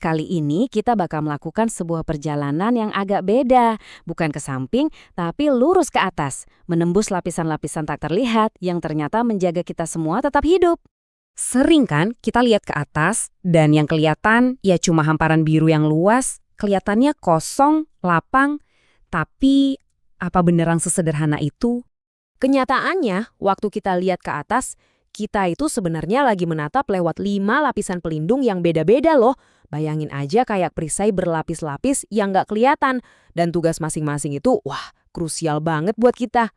kali ini kita bakal melakukan sebuah perjalanan yang agak beda. Bukan ke samping, tapi lurus ke atas. Menembus lapisan-lapisan tak terlihat yang ternyata menjaga kita semua tetap hidup. Sering kan kita lihat ke atas, dan yang kelihatan ya cuma hamparan biru yang luas, kelihatannya kosong, lapang. Tapi apa beneran sesederhana itu? Kenyataannya, waktu kita lihat ke atas, kita itu sebenarnya lagi menatap lewat 5 lapisan pelindung yang beda-beda loh. Bayangin aja kayak perisai berlapis-lapis yang nggak kelihatan. Dan tugas masing-masing itu, wah, krusial banget buat kita.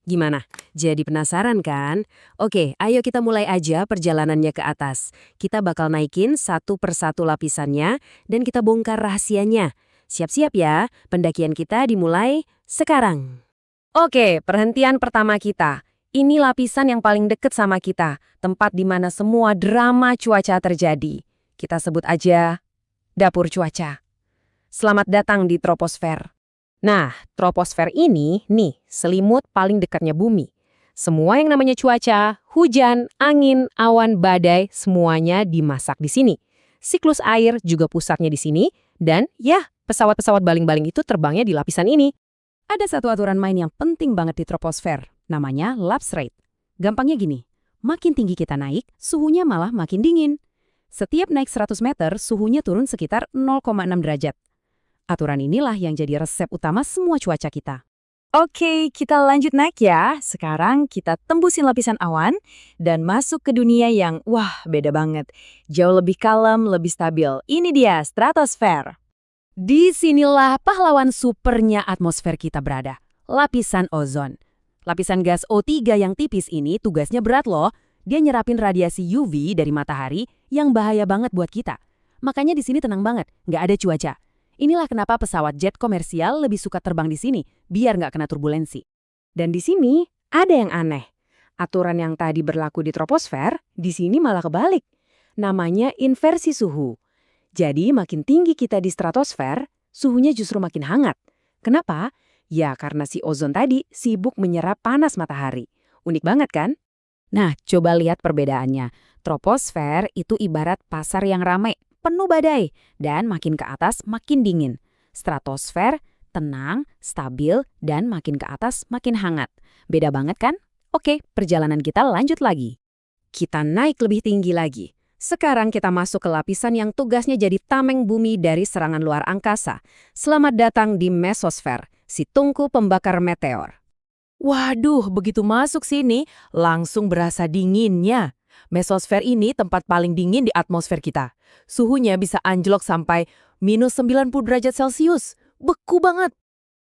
Gimana? Jadi penasaran kan? Oke, ayo kita mulai aja perjalanannya ke atas. Kita bakal naikin satu persatu lapisannya dan kita bongkar rahasianya. Siap-siap ya, pendakian kita dimulai sekarang. Oke, perhentian pertama kita. Ini lapisan yang paling deket sama kita, tempat di mana semua drama cuaca terjadi. Kita sebut aja dapur cuaca. Selamat datang di troposfer. Nah, troposfer ini, nih, selimut paling dekatnya bumi. Semua yang namanya cuaca, hujan, angin, awan, badai, semuanya dimasak di sini. Siklus air juga pusatnya di sini, dan ya, pesawat-pesawat baling-baling itu terbangnya di lapisan ini. Ada satu aturan main yang penting banget di troposfer, namanya lapse rate. Gampangnya gini, makin tinggi kita naik, suhunya malah makin dingin. Setiap naik 100 meter, suhunya turun sekitar 0,6 derajat. Aturan inilah yang jadi resep utama semua cuaca kita. Oke, kita lanjut naik ya. Sekarang kita tembusin lapisan awan dan masuk ke dunia yang, wah, beda banget. Jauh lebih kalem, lebih stabil. Ini dia, stratosfer. Disinilah pahlawan supernya atmosfer kita berada, lapisan ozon. Lapisan gas O3 yang tipis ini tugasnya berat loh. Dia nyerapin radiasi UV dari matahari yang bahaya banget buat kita. Makanya di sini tenang banget, nggak ada cuaca. Inilah kenapa pesawat jet komersial lebih suka terbang di sini, biar nggak kena turbulensi. Dan di sini ada yang aneh. Aturan yang tadi berlaku di troposfer, di sini malah kebalik. Namanya inversi suhu. Jadi makin tinggi kita di stratosfer, suhunya justru makin hangat. Kenapa? Ya karena si ozon tadi sibuk menyerap panas matahari. Unik banget kan? Nah, coba lihat perbedaannya. Troposfer itu ibarat pasar yang ramai, penuh badai, dan makin ke atas makin dingin. Stratosfer tenang, stabil, dan makin ke atas makin hangat. Beda banget kan? Oke, perjalanan kita lanjut lagi. Kita naik lebih tinggi lagi. Sekarang kita masuk ke lapisan yang tugasnya jadi tameng bumi dari serangan luar angkasa. Selamat datang di mesosfer, si tungku pembakar meteor. Waduh, begitu masuk sini, langsung berasa dinginnya. Mesosfer ini tempat paling dingin di atmosfer kita. Suhunya bisa anjlok sampai minus 90 derajat Celcius. Beku banget.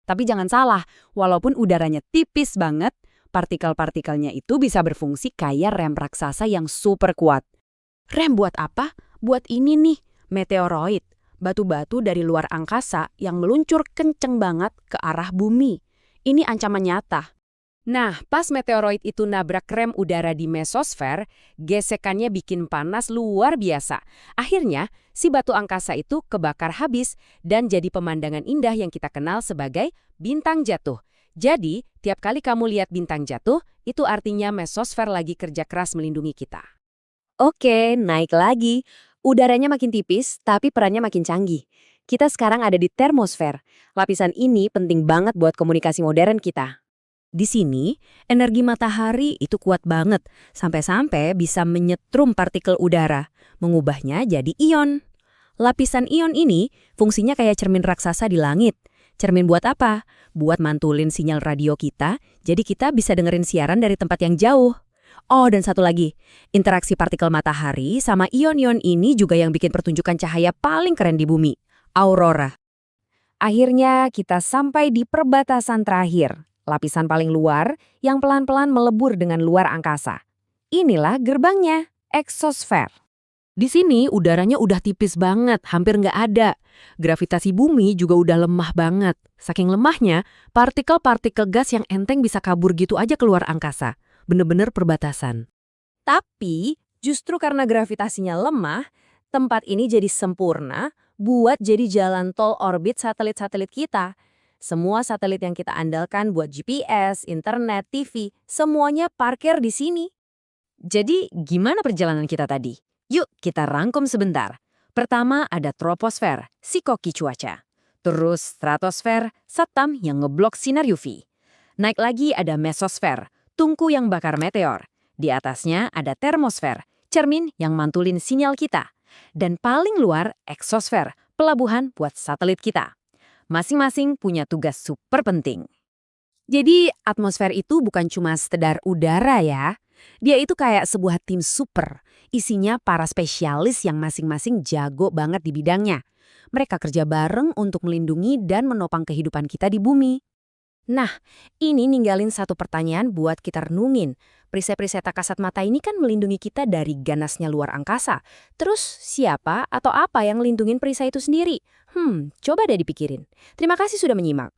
Tapi jangan salah, walaupun udaranya tipis banget, partikel-partikelnya itu bisa berfungsi kayak rem raksasa yang super kuat. Rem buat apa? Buat ini nih, meteoroid. Batu-batu dari luar angkasa yang meluncur kenceng banget ke arah bumi. Ini ancaman nyata. Nah, pas meteoroid itu nabrak rem udara di mesosfer, gesekannya bikin panas luar biasa. Akhirnya, si batu angkasa itu kebakar habis dan jadi pemandangan indah yang kita kenal sebagai bintang jatuh. Jadi, tiap kali kamu lihat bintang jatuh, itu artinya mesosfer lagi kerja keras melindungi kita. Oke, naik lagi. Udaranya makin tipis, tapi perannya makin canggih. Kita sekarang ada di termosfer. Lapisan ini penting banget buat komunikasi modern kita. Di sini, energi matahari itu kuat banget, sampai-sampai bisa menyetrum partikel udara, mengubahnya jadi ion. Lapisan ion ini fungsinya kayak cermin raksasa di langit. Cermin buat apa? Buat mantulin sinyal radio kita, jadi kita bisa dengerin siaran dari tempat yang jauh. Oh, dan satu lagi, interaksi partikel matahari sama ion-ion ini juga yang bikin pertunjukan cahaya paling keren di bumi, aurora. Akhirnya kita sampai di perbatasan terakhir, lapisan paling luar yang pelan-pelan melebur dengan luar angkasa. Inilah gerbangnya, eksosfer. Di sini udaranya udah tipis banget, hampir nggak ada. Gravitasi bumi juga udah lemah banget. Saking lemahnya, partikel-partikel gas yang enteng bisa kabur gitu aja keluar angkasa. Bener-bener perbatasan. Tapi, justru karena gravitasinya lemah, tempat ini jadi sempurna buat jadi jalan tol orbit satelit-satelit kita. Semua satelit yang kita andalkan buat GPS, internet, TV, semuanya parkir di sini. Jadi, gimana perjalanan kita tadi? Yuk, kita rangkum sebentar. Pertama ada troposfer, si koki cuaca. Terus stratosfer, satam yang ngeblok sinar UV. Naik lagi ada mesosfer, tungku yang bakar meteor. Di atasnya ada termosfer, cermin yang mantulin sinyal kita. Dan paling luar eksosfer, pelabuhan buat satelit kita. Masing-masing punya tugas super penting. Jadi atmosfer itu bukan cuma sekedar udara ya. Dia itu kayak sebuah tim super. Isinya para spesialis yang masing-masing jago banget di bidangnya. Mereka kerja bareng untuk melindungi dan menopang kehidupan kita di bumi. Nah, ini ninggalin satu pertanyaan buat kita renungin. Perisai-perisai tak kasat mata ini kan melindungi kita dari ganasnya luar angkasa. Terus siapa atau apa yang ngelindungin perisai itu sendiri? Coba deh dipikirin. Terima kasih sudah menyimak.